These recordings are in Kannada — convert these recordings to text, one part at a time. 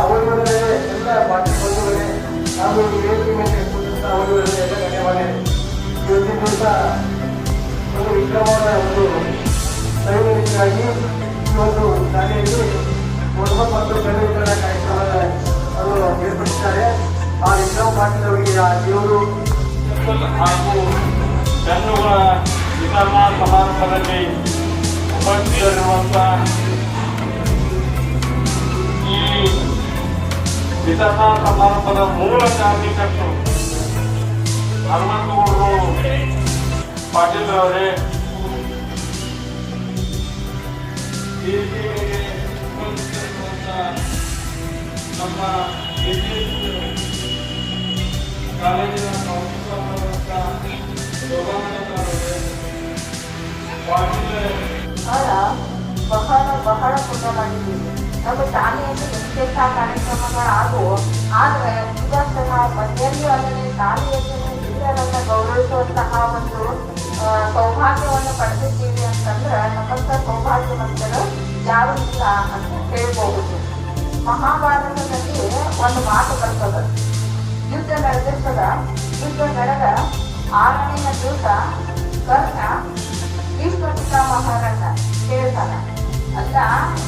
ಅವರುಗಳೇ ಎಲ್ಲ ಪಾರ್ಟಿ ಬಂಧುಗಳೇ ನಾವು ವೇದಿಕೆ ಮೇಲೆ ಕೂತಂತ ಅವರುಗಳೇ ಎಲ್ಲ ಗಣ್ಯವಾಗಿದೆ. ಇವತ್ತಿನ ದಿವಸ ಒಂದು ವಿಕ್ರಮವಾದ ಒಂದು ಸೈನಿಕರಾಗಿ ಈ ಒಂದು ಶಾಲೆಯಲ್ಲಿ ಮೊದಲ ಮತ್ತು ಕನ್ನಡ ಕಾರ್ಯಕ್ರಮದ ಅವರು ಏರ್ಪಡಿಸಿದ್ದಾರೆ. ಆ ವಿಕ್ರಮ ಪಾಟೀಲ್ ಅವರಿಗೆ ಆ ದೇವರು ಹಾಗೂ ಬೆನ್ನುಗಳ ವಿತರಣಾ ಸಮಾರಂಭದಲ್ಲಿ ಉಪಸ್ಥಿತರಿರುವಂಥ ಈ ವಿತರಣಾ ಸಮಾರಂಭದ ಮೂಲ ಕಾರ್ಯಕರ್ತರು ಹನುಮಂತಗೌಡರು ಪಾಟೀಲ್ ಅವರೇ, ಈ ಉಪಸ್ಥಿತರಿರುವಂಥ ನಮ್ಮ ಕಾಲೇಜಿನ ಬಹಳ ಪುಣ್ಯವಾಗಿದ್ದೀವಿ. ನಮ್ಮ ಶಾಲೆಯಲ್ಲಿ ವಿಶೇಷ ಕಾರ್ಯಕ್ರಮಗಳಾದವು. ಆದರೆ ಇವತ್ತು ನಾವು ಮನೆಯಲ್ಲಿ ಅಲ್ಲದೆ ಶಾಲೆಯಲ್ಲಿ ಹಿರಿಯರನ್ನ ಗೌರವಿಸುವಂತಹ ಒಂದು ಸೌಭಾಗ್ಯವನ್ನು ಪಡೆದಿದ್ದೀವಿ ಅಂತಂದ್ರೆ ನಮ್ಮಂತ ಸೌಭಾಗ್ಯವಂತರು ಯಾರು ಇಲ್ಲ ಅಂತ ಹೇಳ್ಬಹುದು. ಮಹಾಭಾರತದಲ್ಲಿ ಒಂದು ಮಾತು ಬರ್ತದೆ, ಯುದ್ಧ ನಡೆದಿರ್ತದ. ಯುದ್ಧ ನಡೆದ 6ನೆಯ ದಿವಸ ಕರ್ಣ ಭೀಷ್ಮ ಪಿತಾಮಹರನ್ನ ಕೇಳ್ತಾನ, ಅಲ್ಲ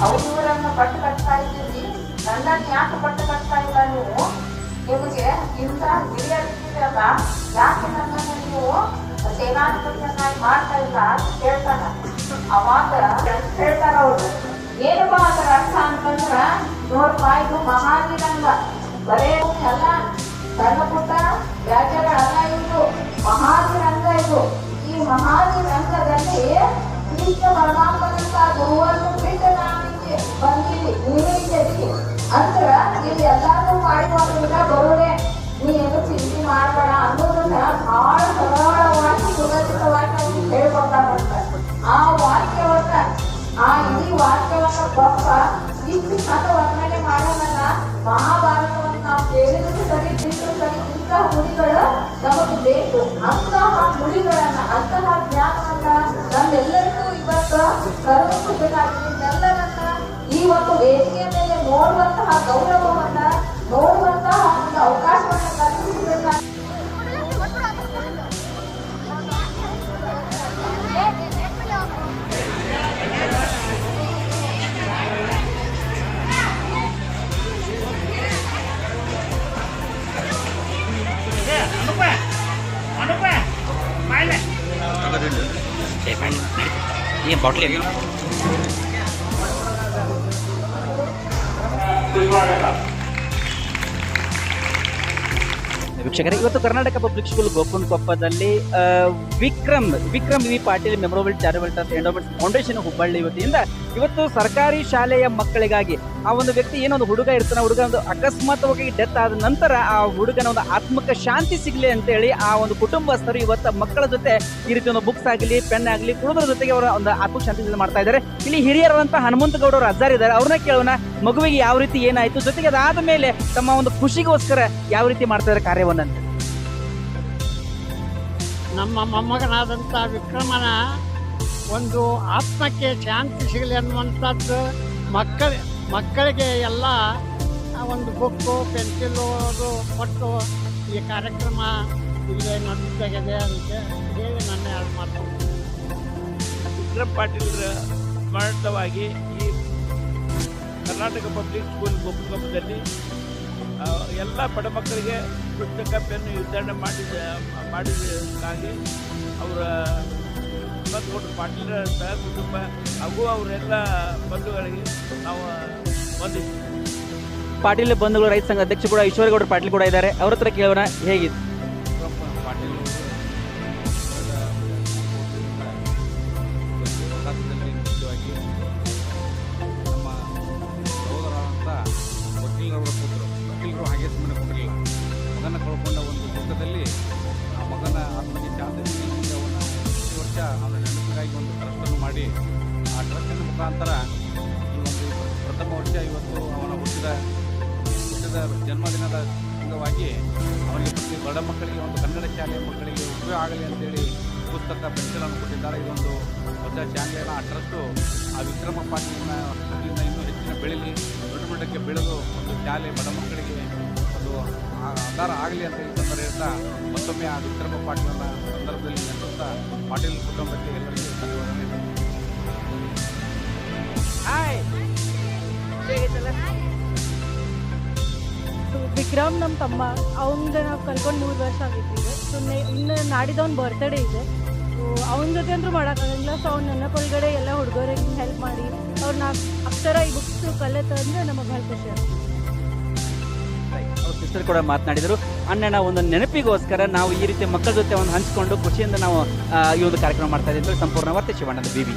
ಅವರನ್ನು ಪಟ್ಟು ಕಟ್ತಾ ಇದ್ದೀರಿ, ನನ್ನನ್ನು ಯಾಕೆ ಪಟ್ಟು ಕಟ್ತಾ ಇಲ್ಲ ನೀವು? ನಿಮಗೆ ಇಂಥ ಹಿರಿಯರಿದ್ದೀರಲ್ಲ, ಯಾಕೆ ನನ್ನನ್ನು ನೀವು ಸೇನಾಧಿಪತಿಯನ್ನಾಗಿ ಮಾಡ್ತಾ ಇಲ್ಲ ಅಂತ ಕೇಳ್ತಾನ. ಅವಾಗ ಹೇಳ್ತಾರ ಅವರು, ಏನಪ್ಪಾ ಅದರ ಅರ್ಥ ಅಂತಂದ್ರ, ನೋಡಪ್ಪ ಇದು ಮಹಾವೀರಂಗ, ಬರೇ ಎಲ್ಲ ಸಣ್ಣ ಪುಟ್ಟ ವ್ಯಾಜ್ಯಗಳಲ್ಲ, ಇದು ಮಹಾವೀರಂಗ. ಇದು ಈ ಮಹಾವೀರಂಗದಲ್ಲಿ ಕೃಷ್ಣ ಪರಮಾತ್ಮನಂತ ಗುರುವನ್ನು ಬಿಟ್ಟು ನಾವಿಗೆ ಬಂದಿವಿ, ನೀವಿದ್ದೀವಿ ಅಂದ್ರ ಇಲ್ಲಿ ಎಲ್ಲಾರು ಮಾಡಿಕೊಂಡ್ರ ಬರುವುದೇ, ನೀನು ಚಿಂತೆ ಮಾಡಬೇಡ ಅನ್ನೋದನ್ನ ಬಹಳ ಸರಳವಾಗಿ ಸುಗಂಧಿತವಾಗಿ ಅವ್ರು ಹೇಳ್ಕೊಡ್ತಾರಂತ. ಆ ವಾಕ್ಯವನ್ನ, ಆ ಇಡೀ ವಾಕ್ಯವನ್ನ ಪಪ್ಪ ಇಷ್ಟು ಸಣ್ಣ ವರ್ಣನೆ ಮಾಡೋದನ್ನ ಮಹಾಭಾರತವನ್ನು ನಾವು ಕೇಳಿದ್ರು ಸರಿ, ಬಿಟ್ಟರು ಸರಿ, ಇಂತಹ ನುಡಿಗಳು ನಮಗೆ ಬೇಕು. ಅಂತಹ ನುಡಿಗಳನ್ನ, ಅಂತಹ ಜ್ಞಾನವನ್ನ ನಮ್ಮೆಲ್ಲರಿಗೂ ಇವತ್ತು ಸರ್ವಕೃತನಾಗಿದ್ದೆಲ್ಲರನ್ನ ಈ ಒಂದು ವೇದಿಕೆಯ ಮೇಲೆ ನೋಡುವಂತಹ ಗೌರವವನ್ನ, ನೋಡುವಂತಹ ಒಂದು ಅವಕಾಶವನ್ನ ಕಲ್ಪಿಸಬೇಕಾದ ये बॉटल ವೀಕ್ಷಕರೇ, ಇವತ್ತು ಕರ್ನಾಟಕ ಪಬ್ಲಿಕ್ ಸ್ಕೂಲ್ ಗೋಪನಕೊಪ್ಪದಲ್ಲಿ Vikram V Patil memorable charitable trust endowment foundation Hubballi ವತಿಯಿಂದ ಇವತ್ತು ಸರ್ಕಾರಿ ಶಾಲೆಯ ಮಕ್ಕಳಿಗಾಗಿ ಆ ಒಂದು ವ್ಯಕ್ತಿ ಏನೊಂದು ಹುಡುಗ ಇರ್ತಾನೆ, ಹುಡುಗ ಒಂದು ಅಕಸ್ಮಾತ್ವಾಗಿ ಡೆತ್ ಆದ ನಂತರ ಆ ಹುಡುಗನ ಒಂದು ಆತ್ಮಕ್ಕೆ ಶಾಂತಿ ಸಿಗಲಿ ಅಂತೇಳಿ ಆ ಒಂದು ಕುಟುಂಬಸ್ಥರು ಇವತ್ತು ಮಕ್ಕಳ ಜೊತೆ ಈ ರೀತಿ ಒಂದು ಬುಕ್ಸ್ ಆಗಲಿ, ಪೆನ್ ಆಗಲಿ ಕೊಡೋದ್ರ ಜೊತೆಗೆ ಅವರ ಒಂದು ಆತ್ಮಕ್ಕೆ ಶಾಂತಿ ಮಾಡ್ತಾ ಇದ್ದಾರೆ. ಇಲ್ಲಿ ಹಿರಿಯರಂತ ಹನುಮಂತಗೌಡ ಅವರು ಅಜ್ಜಾರ್ ಇದ್ದಾರೆ, ಅವ್ರನ್ನ ಕೇಳೋಣ ಮಗುವಿಗೆ ಯಾವ ರೀತಿ ಏನಾಯ್ತು, ಜೊತೆಗೆ ಅದಾದ ಮೇಲೆ ತಮ್ಮ ಒಂದು ಖುಷಿಗೋಸ್ಕರ ಯಾವ ರೀತಿ ಮಾಡ್ತಾ ಇದ್ದಾರೆ ಕಾರ್ಯವನ್ನ. ನಮ್ಮ ಮೊಮ್ಮಗನಾದಂಥ ವಿಕ್ರಮನ ಒಂದು ಆತ್ಮಕ್ಕೆ ಶಾಂತಿ ಸಿಗಲಿ ಅನ್ನುವಂಥದ್ದು ಮಕ್ಕಳಿಗೆ ಎಲ್ಲ ಒಂದು ಬುಕ್ಕು, ಪೆನ್ಸಿಲು ಅದು ಕೊಟ್ಟು ಈ ಕಾರ್ಯಕ್ರಮ ಇಲ್ಲೇ ನಡೀತಾಗಿದೆ ಅಂತ ಹೇಳಿ ನನ್ನ ಎರಡು ಮಾತು. ವಿಕ್ರಮ್ ಪಾಟೀಲ್ರ ಸ್ಮರಣಾರ್ಥವಾಗಿ ಈ ಕರ್ನಾಟಕ ಪಬ್ಲಿಕ್ ಸ್ಕೂಲ್ ಗೋಪನಕೊಪ್ಪದಲ್ಲಿ ಎಲ್ಲ ಬಡ ಮಕ್ಕಳಿಗೆ ಪುಸ್ತಕ, ಪೆನ್ನು ವಿತರಣೆ ಮಾಡಿದಕ್ಕಾಗಿ ಅವರ ಹನುಮಂತಗೌಡ ಪಾಟೀಲರ ಸಹ ಕುಟುಂಬ ಹಾಗೂ ಅವರೆಲ್ಲ ಬಂಧುಗಳಿಗೆ ನಾವು ಬಂದಿದ್ದೀವಿ. ಪಾಟೀಲ್ ಬಂಧುಗಳು ರೈತ ಸಂಘ ಅಧ್ಯಕ್ಷ ಕೂಡ ಈಶ್ವರಗೌಡ ಪಾಟೀಲ್ ಕೂಡ ಇದ್ದಾರೆ, ಅವ್ರ ಹತ್ರ ಕೇಳೋಣ ಹೇಗಿದೆ. ಪಾಟೀಲ್ ಮುಖ್ಯವಾಗಿ ನಮ್ಮ ಸಹೋದರರಾದಂಥ ವಕೀಲರವರ ಪುತ್ರರು, ವಕೀಲರು ಹಾಗೆ ಸುಮ್ಮನೆ ಕೊಟ್ಟಿರಲಿಲ್ಲ, ಮಗನ ಕಳ್ಕೊಂಡ ಒಂದು ದುಃಖದಲ್ಲಿ ಆ ಮಗನ ಆತ್ಮಕ್ಕೆ ಶಾಂತಿ ಅವನ ಪ್ರತಿ ವರ್ಷ ಅವನ ನೆನಪಿಗಾಗಿ ಒಂದು ಟ್ರಸ್ಟನ್ನು ಮಾಡಿ ಆ ಟ್ರಸ್ಟಿನ ಮುಖಾಂತರ ಈ ಒಂದು ಪ್ರಥಮ ವರ್ಷ ಇವತ್ತು ಅವನ ಹುಟ್ಟಿದ ಜನ್ಮದಿನದ ಅಂಗವಾಗಿ ಅವರಿಗೆ ಪ್ರತಿ ಬಡ ಮಕ್ಕಳಿಗೆ ಒಂದು ಕನ್ನಡ ಶಾಲೆಯ ಮಕ್ಕಳಿಗೆ ಉಪಯೋಗ ಆಗಲಿ ಅಂತೇಳಿ ಪುಸ್ತಕ ಪೆನ್ಸಿಲನ್ನು ಕೊಟ್ಟಿದ್ದಾರೆ. ಇದೊಂದು ಹೊಸ ಶಾಲೆಯನ್ನು ಟ್ರಸ್ಟು ಆ ವಿಕ್ರಮ ಪಾಟೀಲಿನ ವತಿಯಿಂದ ಇನ್ನೂ ಹೆಚ್ಚಿನ ಬೆಳೀಲಿ, ದೊಡ್ಡ ಮಟ್ಟಕ್ಕೆ ಬೆಳೆದು ಒಂದು ಶಾಲೆ ಬಡ ಮಕ್ಕಳಿಗೆ ಒಂದು ಆಧಾರ ಆಗಲಿ ಅಂತ ಈ ಸಂದರ್ಭ ಹೇಳ್ತಾ ಮತ್ತೊಮ್ಮೆ ಆ ವಿಕ್ರಮ ಪಾಟೀಲನ ಸಂದರ್ಭದಲ್ಲಿ ನೆನೆಸುತ್ತಾ ಪಾಟೀಲ್ ಕುಟುಂಬಕ್ಕೆ ಎಲ್ಲರಿಗೂ ಧನ್ಯವಾದಗಳು. ವಿಕ್ರಮ್ ನಮ್ಮ ತಮ್ಮ, ಅವಂಗೆ ನಾವು ಕಲ್ಕೊಂಡು 3 ವರ್ಷ ಆಗೈತಿ ಈಗ. ಸೊ ಇನ್ನು ನಾಡಿದವ್ನ ಬರ್ತ್ಡೇ ಇದೆ. ಅವನ ಜೊತೆ ಅಂತೂ ಮಾಡೋಕ್ಕಾಗಂಗಿಲ್ಲ. ಸೊ ಅವ್ನ ನೆನಪೊಳಗಡೆ ಎಲ್ಲ ಹುಡುಗರಿಗೆ ಹೆಲ್ಪ್ ಮಾಡಿ ಅವ್ರನ್ನ ಅಕ್ಷರ ಈ ಬುಕ್ಸ್ ಕಲಿತಂದ್ರೆ ನಮಗೆ ಭಾಳ ಖುಷಿ ಆಗ್ತದೆ. ಅವ್ರ ಸಿಸ್ಟರ್ ಕೂಡ ಮಾತನಾಡಿದರು. ಅಣ್ಣನ ಒಂದು ನೆನಪಿಗೋಸ್ಕರ ನಾವು ಈ ರೀತಿ ಮಕ್ಕಳ ಜೊತೆ ಒಂದು ಹಂಚಿಕೊಂಡು ಖುಷಿಯಿಂದ ನಾವು ಈ ಒಂದು ಕಾರ್ಯಕ್ರಮ ಮಾಡ್ತಾ ಇದ್ದೀವಿ. ಸಂಪೂರ್ಣ ವಾರ್ತೆ ಶಿವಣ್ಣನ BB.